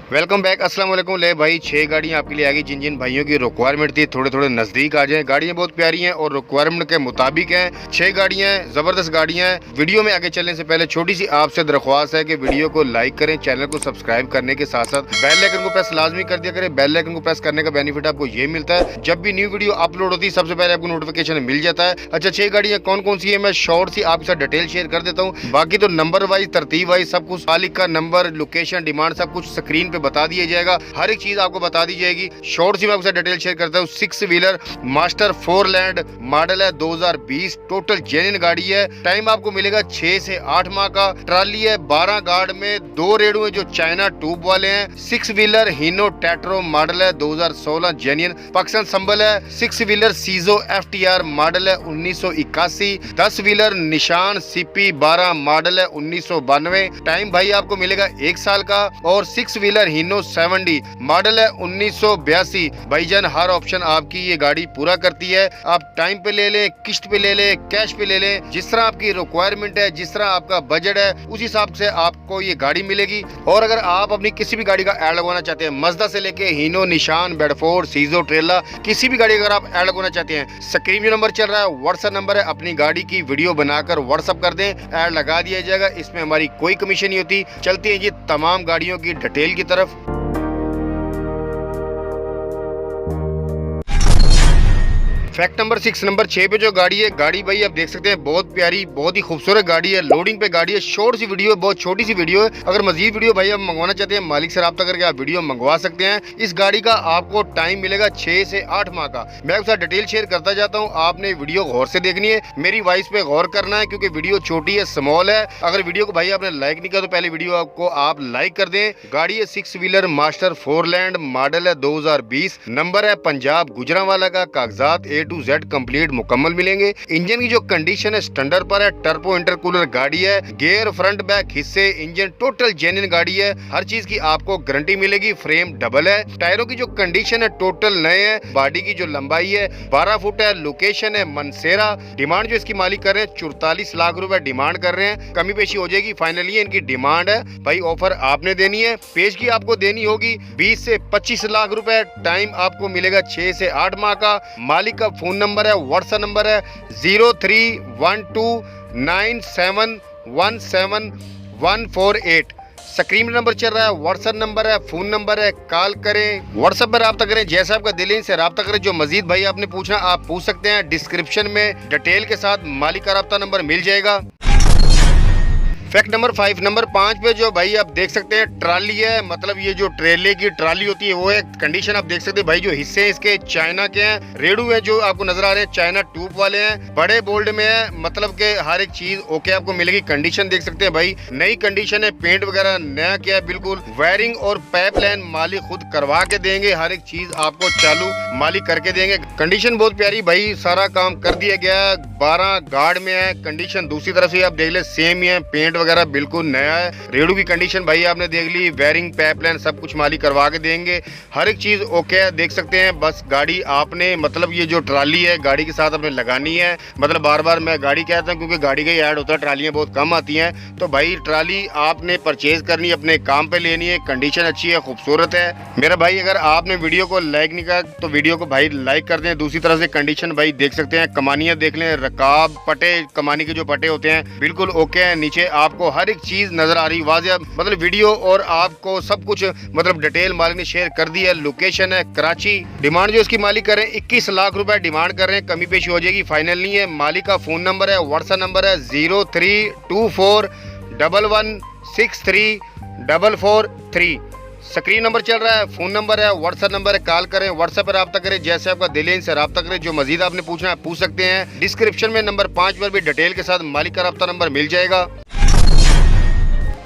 Welcome back. अस्सलाम वालेकुम। ले भाई 6 गाड़ियाँ आपके लिए आ गई जिन जिन भाइयों की रिक्वायरमेंट थी थोड़े नज़दीक आ जाएं। गाड़ियाँ बहुत प्यारी हैं और रिक्वायरमेंट के मुताबिक हैं। 6 गाड़ियाँ हैं, ज़बरदस्त गाड़ियाँ हैं। वीडियो में आगे चलने से पहले छोटी सी आपसे दरख्वास्त है कि वीडियो को लाइक करें, चैनल को सब्सक्राइब करने के साथ साथ बेल आइकन को प्रेस लाजमी कर दिया करें। बेल आइकन को प्रेस करने का बेनिफिट आपको ये मिलता है, जब भी न्यू वीडियो अपलोड होती है सबसे पहले आपको नोटिफिकेशन मिल जाता है। अच्छा, 6 गाड़ियाँ कौन कौन सी है मैं शॉर्ट सी आपके साथ डिटेल शेयर कर देता हूँ। बाकी तो नंबर वाइज, तरतीब वाइज सब कुछ, मालिक का नंबर, लोकेशन, डिमांड सब कुछ स्क्रीन पे बता दिया जाएगा। हर एक चीज आपको बता दी जाएगी। शॉर्ट सी मैं आपके साथ डिटेल शेयर करता हूँ। 6 व्हीलर मास्टर 4 लैंड मॉडल है 2020, टोटल जेन्युइन गाड़ी है। टाइम आपको मिलेगा 6 से 8 माह का। ट्राली है 12 गार्ड में, 2 रेडू है जो चाइना ट्यूब वाले हैं। 6 व्हीलर हीनो टेट्रो मॉडल है 2016, जेन्युइन पाकिस्तान संबल है। 6 व्हीलर सीजो FTR मॉडल है 1981। 10 व्हीलर निशान CP 12 मॉडल है 1992। टाइम भाई आपको मिलेगा 1 साल का। और 6 व्हीलर हीनो 70 मॉडल है 1982। भाईजान हर ऑप्शन आपकी ये गाड़ी पूरा करती है। आप टाइम पे ले लें, किस्त पे ले लें, कैश पे ले लें, जिस तरह आपकी रिक्वायरमेंट है, जिस तरह आपका बजट है, उस हिसाब से आपको ये गाड़ी मिलेगी। और अगर आप अपनी किसी भी गाड़ी का ऐड लगवाना चाहते हैं, मजदा से लेके हीनो, निशान, बेडफोर्ड, सीजो, ट्रेला, किसी भी गाड़ी अगर आप ऐड लगवाना चाहते हैं, स्क्रीन जो नंबर चल रहा है व्हाट्सएप नंबर है, अपनी गाड़ी की वीडियो बनाकर व्हाट्सएप कर दें, ऐड लगा दिया जाएगा। इसमें हमारी कोई कमीशन नहीं होती। चलती है जी तमाम गाड़ियों की डिटेल की तरफ। फैक्ट नंबर 6, नंबर 6 पे जो गाड़ी है, गाड़ी भाई आप देख सकते हैं बहुत प्यारी, बहुत ही खूबसूरत गाड़ी है। लोडिंग पे गाड़ी है। शॉर्ट सी वीडियो है, बहुत छोटी सी वीडियो है। अगर मजीद वीडियो भाई आप मंगवाना चाहते हैं, मालिक से रब्ता करके आप वीडियो मंगवा सकते हैं। इस गाड़ी का आपको टाइम मिलेगा 6 से 8 माह का। मैं आपके साथ डिटेल शेयर करता जाता हूँ, आपने वीडियो गौर से देखनी है, मेरी वॉइस पे गौर करना है क्योंकि वीडियो छोटी है, स्मॉल है। अगर वीडियो को भाई आपने लाइक नहीं किया तो पहले वीडियो आपको आप लाइक कर दें। गाड़ी है 6 व्हीलर मास्टर 4 लैंड मॉडल है 2020, नंबर है पंजाब गुजरांवाला का। कागजात A to Z कंप्लीट मुकम्मल मिलेंगे। इंजन की जो कंडीशन है स्टैंडर्ड पर है। टर्बो इंटरकूलर गाड़ी है। गियर, फ्रंट बैक हिस्से, इंजन टोटल जेन्युइन गाड़ी है। हर चीज की आपको गारंटी मिलेगी। फ्रेम डबल है। टायरों की जो कंडीशन है टोटल नए हैं। बॉडी की जो लंबाई है 12 फुट है। लोकेशन है मनसेरा। डिमांड जो इसकी मालिक कर रहे हैं 44 लाख रुपए डिमांड कर रहे हैं। कमी पेशी हो जाएगी, फाइनली इनकी डिमांड है। भाई ऑफर आपने देनी है, पेश की आपको देनी होगी 20 से 25 लाख रुपए। टाइम आपको मिलेगा 6 से 8 माह का। मालिक का फोन नंबर है, व्हाट्सएप नंबर है 031297171148। स्क्रीन नंबर चल रहा है, व्हाट्सएप नंबर है, फोन नंबर है, कॉल करें, व्हाट्सएप पर रब्ता करें। जैसा आपका दिल है इनसे रब्ता करें। जो मजीद भाई आपने पूछना आप पूछ सकते हैं। डिस्क्रिप्शन में डिटेल के साथ मालिक का रब्ता नंबर मिल जाएगा। फैक्ट नंबर 5, नंबर 5 पे जो भाई आप देख सकते हैं ट्राली है, मतलब ये जो ट्रेले की ट्राली होती है वो है। कंडीशन आप देख सकते हैं भाई, जो हिस्से हैं इसके चाइना के हैं। रेडू है जो आपको नजर आ रहे हैं चाइना ट्यूब वाले हैं। बड़े बोल्ड में है, मतलब के हर एक चीज ओके आपको मिलेगी। कंडीशन देख सकते हैं भाई, नई कंडीशन है। पेंट वगैरह नया किया है बिल्कुल। वायरिंग और पाइप लाइन मालिक खुद करवा के देंगे। हर एक चीज आपको चालू मालिक करके देंगे। कंडीशन बहुत प्यारी भाई, सारा काम कर दिया गया है। 12 गार्ड में है। कंडीशन दूसरी तरफ से आप देख ले सेम ही है। पेंट वगैरह बिल्कुल नया है। रेडू की कंडीशन भाई आपने देख ली। वायरिंग, पाइपलाइन सब कुछ मालिक करवा के देंगे। हर एक चीज ओके है, देख सकते हैं। बस गाड़ी आपने, मतलब ये जो ट्राली है गाड़ी के साथ आपने लगानी है। मतलब बार बार मैं गाड़ी कहता हूँ क्योंकि गाड़ी का ही ऐड होता है, ट्रालियां बहुत कम आती हैं। तो भाई ट्राली आपने परचेज करनी है, अपने काम पे लेनी है। कंडीशन अच्छी है, खूबसूरत है। मेरा भाई अगर आपने वीडियो को लाइक नहीं किया तो वीडियो को भाई लाइक कर दें। दूसरी तरफ से कंडीशन भाई देख सकते हैं। कमानियां देख लें, रकाब, पटे, कमानी के जो पटे होते हैं बिल्कुल ओके है। नीचे आपको हर एक चीज नजर आ रही वाज़ेह, मतलब वीडियो और आपको सब कुछ मतलब डिटेल मालिक ने शेयर कर दी है। लोकेशन है कराची। डिमांड जो इसकी मालिक कर रहे हैं 21 लाख रुपए डिमांड कर रहे हैं। कमी पेशी हो जाएगी, फाइनल नहीं है। मालिक का फोन नंबर है, व्हाट्सएप नंबर है 032411634443। स्क्रीन नंबर चल रहा है, फोन नंबर है, व्हाट्सएप नंबर है, कॉल करें, व्हाट्सएप पर रब्ता करें। जैसे आपका दिल है इनसे रब्ता करें। जो मजीद आपने पूछना है पूछ सकते हैं। डिस्क्रिप्शन में नंबर 5 पर भी डिटेल के साथ मालिक का रब्ता नंबर मिल जाएगा।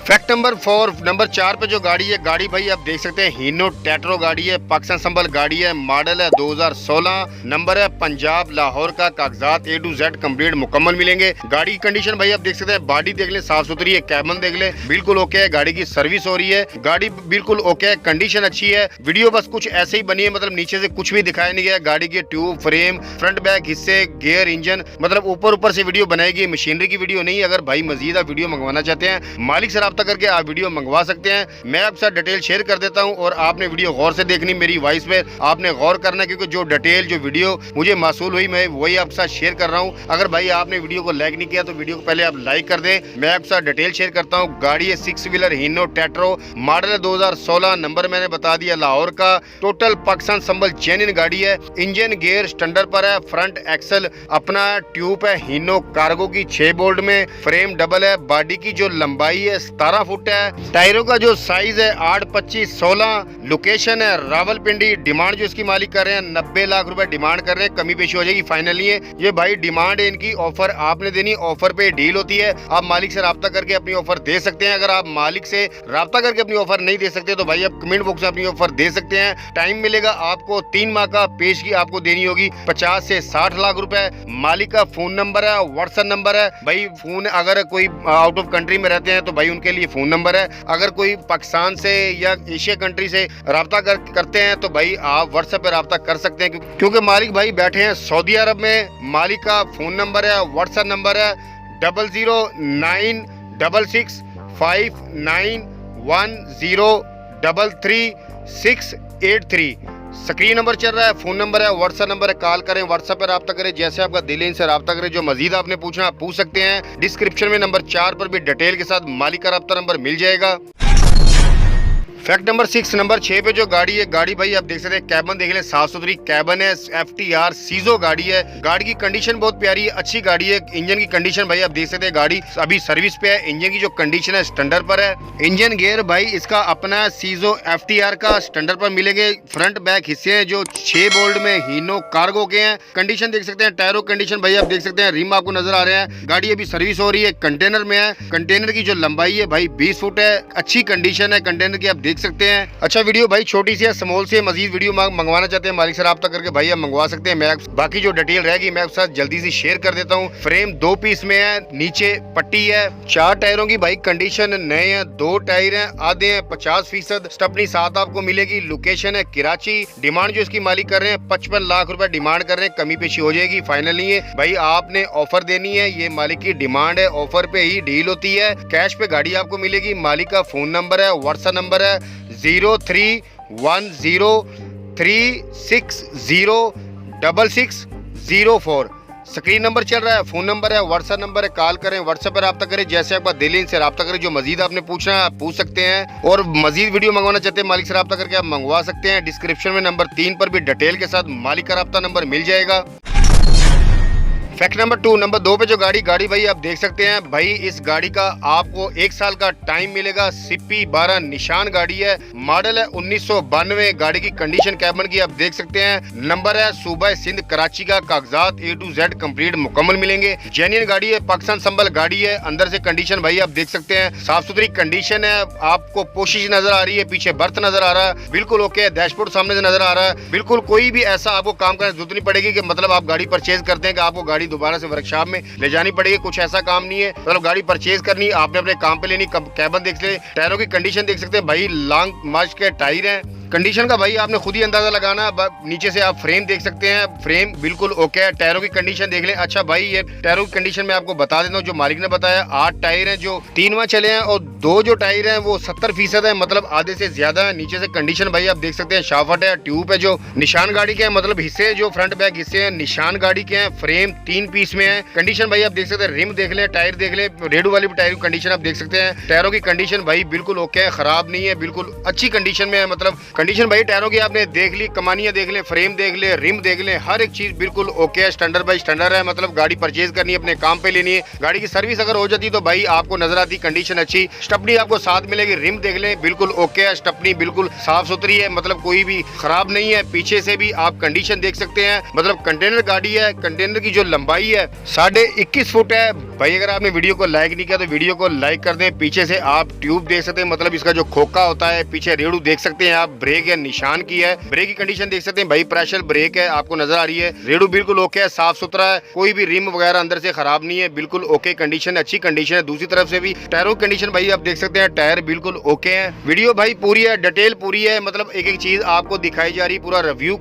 फैक्ट नंबर 4, नंबर 4 पे जो गाड़ी है, गाड़ी भाई आप देख सकते हैं हीनो टेट्रो गाड़ी है। पाकिस्तान संबल गाड़ी है। मॉडल है 2016, नंबर है पंजाब लाहौर का। कागजात A to Z कंप्लीट मुकम्मल मिलेंगे। गाड़ी की कंडीशन भाई आप देख सकते हैं। बॉडी देख लें, साफ सुथरी है। कैबिन देख लें, बिल्कुल ओके है। गाड़ी की सर्विस हो रही है। गाड़ी बिल्कुल ओके है, कंडीशन अच्छी है। वीडियो बस कुछ ऐसे ही बनी है, मतलब नीचे से कुछ भी दिखाया नहीं गया। गाड़ी के ट्यूब, फ्रेम, फ्रंट बैक हिस्से, गियर, इंजन, मतलब ऊपर से वीडियो बनाएगी, मशीनरी की वीडियो नहीं। अगर भाई मजीद आप वीडियो मंगवाना चाहते हैं, मालिक से रब्ता रब्ता करके आप वीडियो मंगवा सकते हैं। मैं आपके साथ डिटेल शेयर कर देता हूँ और आपने वीडियो गौर से देखनी, मेरी वॉइस पे आपने गौर करना है, क्योंकि जो डिटेल जो वीडियो मुझे मासूल हुई मैं वही आपके साथ शेयर कर रहा हूँ। अगर भाई आपने वीडियो को लाइक नहीं किया तो वीडियो को पहले आप लाइक कर दें। मैं आपके साथ डिटेल शेयर करता हूँ। गाड़ी है 6 व्हीलर हीनो टेट्रो, मॉडल है 2016, नंबर मैंने बता दिया लाहौर का। टोटल पाकिस्तान संबल जेन्युइन गाड़ी है। इंजन गियर स्टैंडर्ड पर है, फ्रंट एक्सल अपना, ट्यूब है हीनो कार्गो की 6 बोल्ट में, फ्रेम डबल है, बॉडी की जो लंबाई है 17 फुट है, टायरों का जो साइज है 8, 25, 16, लोकेशन है रावलपिंडी। डिमांड जो इसकी मालिक कर रहे हैं 90 लाख रुपए डिमांड कर रहे हैं, कमी पेशी हो जाएगी, फाइनल नहीं है ये भाई, डिमांड है इनकी। ऑफर आपने देनी, ऑफर पे डील होती है। आप मालिक से राब्ता करके अपनी ऑफर दे सकते हैं। अगर आप मालिक से राब्ता करके अपनी ऑफर नहीं दे सकते तो भाई आप कमेंट बॉक्स में अपनी ऑफर दे सकते हैं। टाइम मिलेगा आपको 3 माह का, पेशगी आपको देनी होगी 50 से 60 लाख रुपए। मालिक का फोन नंबर है, व्हाट्सएप नंबर है भाई। फोन अगर कोई आउट ऑफ कंट्री में रहते हैं तो भाई उनके लिए फोन नंबर है। अगर कोई पाकिस्तान से या एशिया कंट्री से राब्ता करते हैं तो भाई आप व्हाट्सएप पे राब्ता कर सकते हैं, क्योंकि मालिक भाई बैठे हैं सऊदी अरब में। मालिक का फोन नंबर है, व्हाट्सएप नंबर है 009665910333683। स्क्रीन नंबर चल रहा है, फोन नंबर है, व्हाट्सएप नंबर है, कॉल करें, व्हाट्सएप पर रब्ता करें, जैसे आपका दिल है इनसे रब्ता करें। जो मजीद आपने पूछना आप पूछ सकते हैं। डिस्क्रिप्शन में नंबर 4 पर भी डिटेल के साथ मालिक का रब्ता नंबर मिल जाएगा। फैक्ट नंबर 6, नंबर 6 पे जो गाड़ी है, गाड़ी भाई आप देख सकते हैं, कैबन देख लें, साफ सुथरी कैबन है, FTR सीजो गाड़ी है। गाड़ी की कंडीशन बहुत प्यारी है, अच्छी गाड़ी है। इंजन की कंडीशन भाई आप देख सकते हैं, गाड़ी अभी सर्विस पे है। इंजन की जो कंडीशन है स्टैंडर्ड पर है। इंजन गियर भाई इसका अपना सीजो FTR का स्टैंडर्ड पर मिलेंगे। फ्रंट बैक हिस्से हैं जो 6 बोल्ट में हीनो कार्गो के हैं। कंडीशन देख सकते हैं, टायरों कंडीशन भाई आप देख सकते हैं, रिम आपको नजर आ रहे हैं। गाड़ी अभी सर्विस हो रही है, कंटेनर में है। कंटेनर की जो लंबाई है भाई 20 फुट है, अच्छी कंडीशन है कंटेनर की, आप देख सकते हैं। अच्छा वीडियो भाई छोटी सी है, स्मॉल से मजीद वीडियो मंगवाना चाहते हैं मालिक से राब्ता करके भाई आप मंगवा सकते हैं। मैं बाकी जो डिटेल रहेगी मैं आपके साथ जल्दी से शेयर कर देता हूँ। फ्रेम 2 पीस में है, नीचे पट्टी है। 4 टायरों की भाई कंडीशन नए हैं, 2 टायर हैं आधे हैं 50%। स्टपनी 7 आपको मिलेगी। लोकेशन है कराची। डिमांड जो इसकी मालिक कर रहे हैं 55 लाख रुपए डिमांड कर रहे हैं, कमी पेशी हो जाएगी, फाइनल नहीं है भाई। आपने ऑफर देनी है, ये मालिक की डिमांड है, ऑफर पे ही डील होती है। कैश पे गाड़ी आपको मिलेगी। मालिक का फोन नंबर है, व्हाट्सएप नंबर है 0310360604। स्क्रीन नंबर चल रहा है, फोन नंबर है, व्हाट्सएप नंबर है, कॉल करें, व्हाट्सएप पर रब्ता करें, जैसे आपका दिल है इनसे रब्ता करें। जो मजीद आपने पूछना है आप पूछ सकते हैं, और मजीद वीडियो मंगवाना चाहते हैं मालिक से रब्ता करके आप मंगवा सकते हैं। डिस्क्रिप्शन में नंबर 3 पर भी डिटेल के साथ मालिक का रब्ता नंबर मिल जाएगा। फैक्ट नंबर 2, नंबर 2 पे जो गाड़ी भाई आप देख सकते हैं भाई, इस गाड़ी का आपको 1 साल का टाइम मिलेगा। सिप्पी 12 निशान गाड़ी है, मॉडल है 1992। गाड़ी की कंडीशन कैबन की आप देख सकते हैं, नंबर है सूबा सिंध कराची का। कागजात A to Z कंप्लीट मुकम्मल मिलेंगे। जेन्युइन गाड़ी है, पाकिस्तान संबल गाड़ी है। अंदर से कंडीशन भाई आप देख सकते हैं, साफ सुथरी कंडीशन है। आपको पोशिश नजर आ रही है, पीछे बर्थ नजर आ रहा है, बिल्कुल ओके है। डैशबोर्ड सामने से नजर आ रहा है, बिल्कुल कोई भी ऐसा आपको काम करने की जरूरत नहीं पड़ेगी कि मतलब आप गाड़ी परचेज करते हैं कि आपको गाड़ी दोबारा से वर्कशॉप में ले जानी पड़ेगी। कुछ ऐसा काम नहीं है, मतलब गाड़ी परचेज करनी आपने अपने काम पे लेनी। कैबन देख ले, टायरों की कंडीशन देख सकते हैं भाई, लॉन्ग मार्च के टायर हैं। कंडीशन का भाई आपने खुद ही अंदाजा लगाना। नीचे से आप फ्रेम देख सकते हैं, फ्रेम बिल्कुल ओके है। टायरों की कंडीशन देख लें। अच्छा भाई ये टायरों की कंडीशन में आपको बता देता हूँ, जो मालिक ने बताया 8 टायर हैं जो 3वां चले हैं, और 2 जो टायर हैं वो 70% है, मतलब आधे से ज्यादा है। नीचे से कंडीशन भाई आप देख सकते हैं, शाफट है, ट्यूब है। जो निशान गाड़ी के हैं, मतलब हिस्से जो फ्रंट बैक हिस्से हैं निशान गाड़ी के हैं। फ्रेम 3 पीस में है। कंडीशन भाई आप देख सकते हैं, रिम देख लें, टायर देख लें, रेडू वाली टायर की कंडीशन आप देख सकते हैं। टायरों की कंडीशन भाई बिल्कुल ओके है, खराब नहीं है, बिल्कुल अच्छी कंडीशन में है। मतलब कंडीशन भाई टायरों की आपने देख ली, कमानियां देख लें, फ्रेम देख लें, रिम देख लें, हर एक चीज बिल्कुल ओके है, स्टैंडर्ड बाई स्टैंडर्ड है। मतलब गाड़ी परचेज करनी है, अपने काम पे लेनी है। गाड़ी की सर्विस अगर हो जाती तो भाई आपको नजर आती कंडीशन अच्छी। स्टपनी आपको साथ मिलेगी, रिम देख लें, बिल्कुल ओके है, स्टपनी बिल्कुल साफ सुथरी है, मतलब कोई भी खराब नहीं है। पीछे से भी आप कंडीशन देख सकते हैं, मतलब कंटेनर गाड़ी है। कंटेनर की जो लंबाई है 21.5 फुट है। भाई अगर आपने वीडियो को लाइक नहीं किया तो वीडियो को लाइक कर दें। पीछे से आप ट्यूब देख सकते हैं, मतलब इसका जो खोखा होता है, पीछे रेड़ू देख सकते हैं आप। ब्रेक है निशान की है। ब्रेक की कंडीशन देख सकते हैं भाई, प्रेशर ब्रेक है, आपको नजर आ रही है। रेडू बिल्कुल ओके है, साफ सुथरा है, कोई भी रिम वगैरह अंदर से खराब नहीं है, बिल्कुल ओके कंडीशन है, अच्छी कंडीशन है। दूसरी तरफ से भी टायरों की कंडीशन भाई आप देख सकते हैं, टायर बिल्कुल ओके है। वीडियो भाई पूरी है, डिटेल पूरी है, मतलब एक एक चीज आपको दिखाई जा रही है, पूरा रिव्यू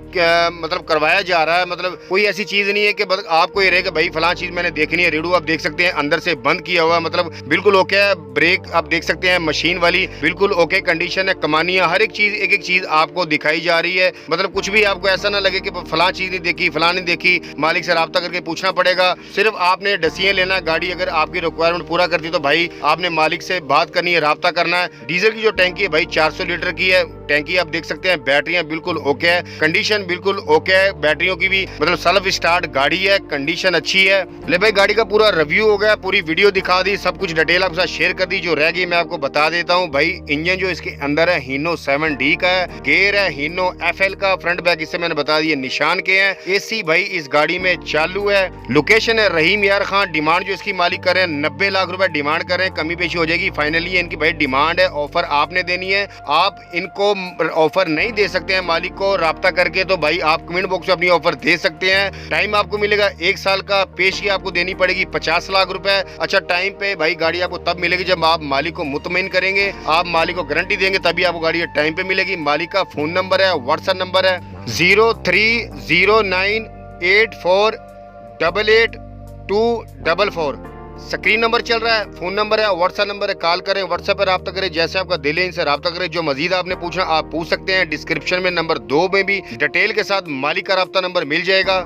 मतलब करवाया जा रहा है। मतलब कोई ऐसी चीज नहीं है कि आपको ये रहे कि भाई फलां चीज मैंने देखनी है। रेडू आप देख सकते हैं अंदर से बंद किया हुआ, मतलब बिल्कुल ओके है। ब्रेक आप देख सकते हैं मशीन वाली बिल्कुल ओके कंडीशन है। कमानियां हर एक चीज एक एक चीज आपको दिखाई जा रही है, मतलब कुछ भी आपको ऐसा ना लगे कि फलां चीज नहीं देखी, फलां नहीं देखी। मालिक से राब्ता करके पूछना पड़ेगा। सिर्फ आपने डसियां लेना, गाड़ी अगर आपकी रिक्वायरमेंट पूरा करती तो भाई आपने मालिक से बात करनी है, राब्ता करना है। डीजल की जो टैंकी है भाई 400 लीटर की है टैंकी, आप देख सकते हैं। बैटरियां बिल्कुल ओके है, कंडीशन बिल्कुल ओके है बैटरियों की भी, मतलब सेल्फ स्टार्ट गाड़ी है, कंडीशन अच्छी है। ले भाई गाड़ी का पूरा रिव्यू हो गया, पूरी वीडियो दिखा दी, सब कुछ डिटेल आपके साथ शेयर कर दी। जो रह गई मैं आपको बता देता हूँ भाई। इंजन जो इसके अंदर है हीनो 7D का है, गेयर है हीनो FL का, फ्रंट बैक इससे मैंने बता दिए निशान के हैं। AC भाई इस गाड़ी में चालू है। लोकेशन है रहीम यार खान। डिमांड जो इसकी मालिक कर रहे हैं 90 लाख रुपए डिमांड कर रहे हैं, कमी पेशी हो जाएगी। फाइनली इनकी भाई डिमांड है, ऑफर आपने देनी है। आप इनको ऑफर नहीं दे सकते हैं मालिक को राब्ता करके, तो भाई आप कमेंट बॉक्स में अपनी ऑफर दे सकते हैं। टाइम आपको मिलेगा 1 साल का, पेशी आपको देनी पड़ेगी 50 लाख रुपए। अच्छा टाइम पे भाई गाड़ी आपको तब मिलेगी जब आप मालिक को मुतमईन करेंगे, आप मालिक को गारंटी देंगे, तभी आपको गाड़ी टाइम पे मिलेगी। मालिक का फोन नंबर है, व्हाट्सएप नंबर है 0309848244। स्क्रीन नंबर चल रहा है, फोन नंबर है, व्हाट्सएप नंबर है, कॉल करें, व्हाट्सएप पर राब्ता करें, जैसे आपका दिल है इनसे राब्ता करें। जो मजीद आपने पूछना आप पूछ सकते हैं। डिस्क्रिप्शन में नंबर 2 में भी डिटेल के साथ मालिक का राब्ता नंबर मिल जाएगा।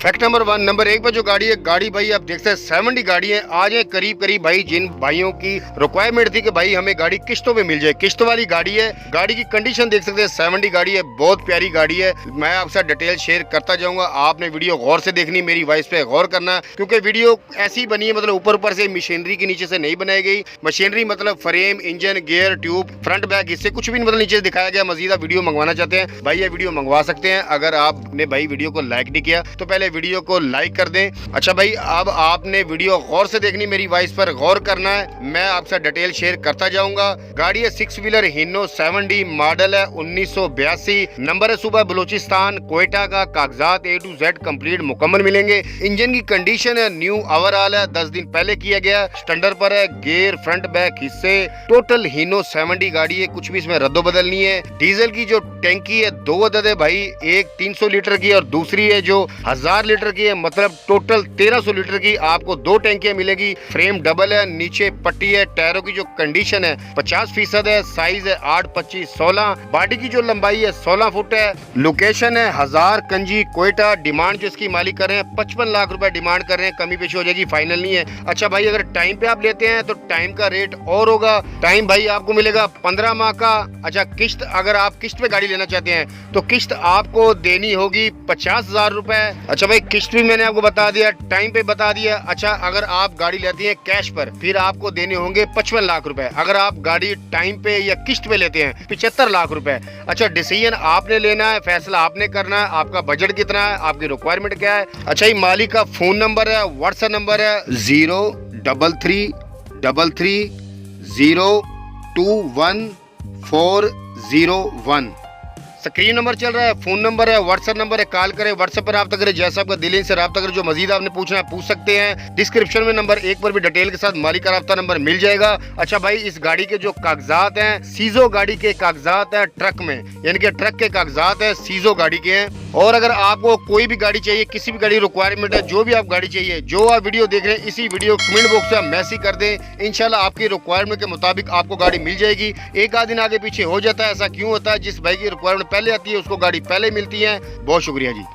फैक्ट नंबर 1, नंबर 1 पर जो गाड़ी है, गाड़ी भाई आप देखते हैं 70 गाड़ी है। आज है करीब भाई जिन भाइयों की रिक्वायरमेंट थी कि भाई हमें गाड़ी किस्तों पे मिल जाए, किस्त वाली गाड़ी है। गाड़ी की कंडीशन देख सकते हैं, 70 गाड़ी है, बहुत प्यारी गाड़ी है। मैं आपके साथ डिटेल शेयर करता जाऊंगा, आपने वीडियो गौर से देखनी, मेरी वॉइस पे गौर करना, क्योंकि वीडियो ऐसी बनी है, मतलब ऊपर से मशीनरी के नीचे से नहीं बनाई गई। मशीनरी मतलब frame, engine, gear, tube, front back, इससे कुछ भी मतलब नीचे दिखाया गया। मजीद आप वीडियो मंगवाना चाहते हैं भाई, ये वीडियो मंगवा सकते हैं। अगर आपने भाई वीडियो को लाइक नहीं किया तो पहले वीडियो को लाइक कर दें। अच्छा भाई अब आपने वीडियो गौर से देखनी, मेरी वॉइस पर गौर करना है, मैं आपसे डिटेल शेयर करता जाऊंगा। गाड़ी है 6 व्हीलर हीनो 7D, मॉडल है 1982, नंबर है सूबा बलूचिस्तान क्वेटा का। कागजात A to Z कंप्लीट मुकम्मल मिलेंगे। इंजन की कंडीशन है न्यू ओवरऑल है, 10 दिन पहले किया गया, स्टैंडर्ड पर है। गेयर, फ्रंट बैक हिस्से टोटल हीनो 7D गाड़ी है, कुछ भी इसमें रद्दो बदल नहीं है। डीजल की जो टैंकी है 2 अदद है भाई, एक 300 लीटर की और दूसरी है जो 1000 लीटर की है, मतलब टोटल 1300 लीटर की आपको 2 टैंकियां मिलेगी। फ्रेम डबल है, नीचे पट्टी है। टायरों की जो कंडीशन है 50% है। साइज है 8, 25, 16। बॉडी की जो लंबाई है 16 फुट है। लोकेशन है 1000 कंजी क्वेटा। डिमांड जो इसकी मालिक कर रहे हैं 55 लाख रुपए डिमांड कर रहे हैं, कमी पेशी हो जाएगी, फाइनल नहीं है। अच्छा भाई अगर टाइम पे आप लेते हैं तो टाइम का रेट और होगा। टाइम भाई आपको मिलेगा 15 माह का। अच्छा किस्त, अगर आप किस्त पे गाड़ी लेना चाहते हैं तो किस्त आपको देनी होगी 50,000 रुपए। अच्छा भाई किस्त भी मैंने आपको बता दिया, टाइम पे बता दिया। अच्छा अगर आप गाड़ी लेती हैं कैश पर फिर आपको देने होंगे 55 लाख रुपए। अगर आप गाड़ी टाइम पे या किस्त पे लेते हैं 75 लाख रुपए। अच्छा डिसीजन आपने लेना है, फैसला आपने करना है, आपका बजट कितना है, आपकी रिक्वायरमेंट क्या है। अच्छा ये मालिक का फोन नंबर है, व्हाट्सएप नंबर है 0333021401। स्क्रीन नंबर चल रहा है, फोन नंबर है, व्हाट्सएप नंबर है, कॉल करें, व्हाट्सएप पर राब्ता करें, जैसा आपका दिल है इनसे राब्ता करें। जो मजीद आपने पूछना है पूछ सकते हैं। डिस्क्रिप्शन में नंबर 1 पर भी डिटेल के साथ मालिक का राब्ता नंबर मिल जाएगा। अच्छा भाई इस गाड़ी के जो कागजात हैं, सीजो गाड़ी के कागजात हैं ट्रक में, यानी कि ट्रक के कागजात हैं, सीजो गाड़ी के हैं। और अगर आपको कोई भी गाड़ी चाहिए, किसी भी गाड़ी रिक्वायरमेंट है, जो भी आप गाड़ी चाहिए, जो आप वीडियो देख रहे हैं, इसी वीडियो कमेंट बॉक्स में मैसेज कर दें। इंशाल्लाह आपकी रिक्वायरमेंट के मुताबिक आपको गाड़ी मिल जाएगी। एक आध दिन आगे पीछे हो जाता है, ऐसा क्यों होता है? जिस भाई की रिक्वायरमेंट पहले आती है उसको गाड़ी पहले मिलती है। बहुत शुक्रिया जी।